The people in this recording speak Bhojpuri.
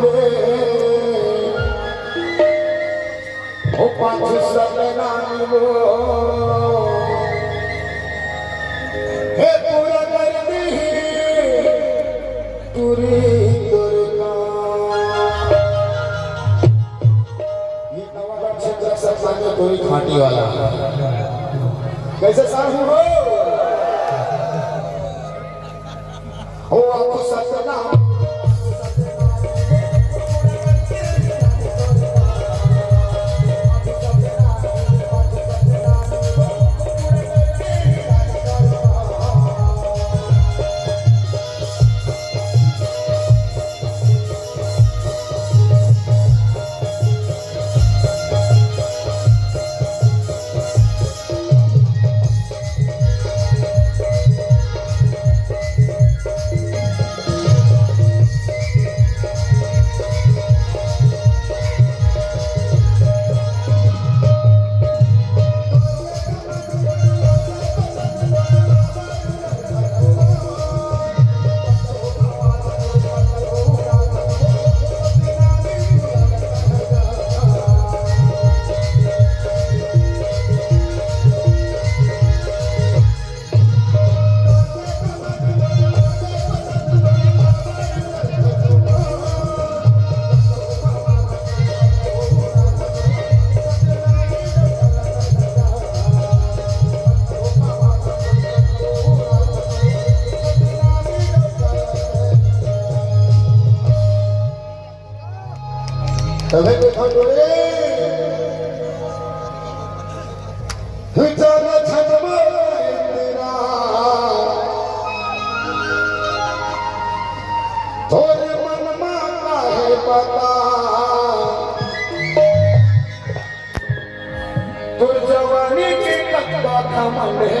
रे ओ पाछ सपना वो हे पूरा कर दी तुरी दुर्गा ये नवादा क्षेत्र सपना कोई खाटी वाला कैसे साहू हो ओ आपको सपना तबे देखो रे हुचरा छजमा तेरा तोरे मन मा काहे पता तोर जवानी के कत्ता थमले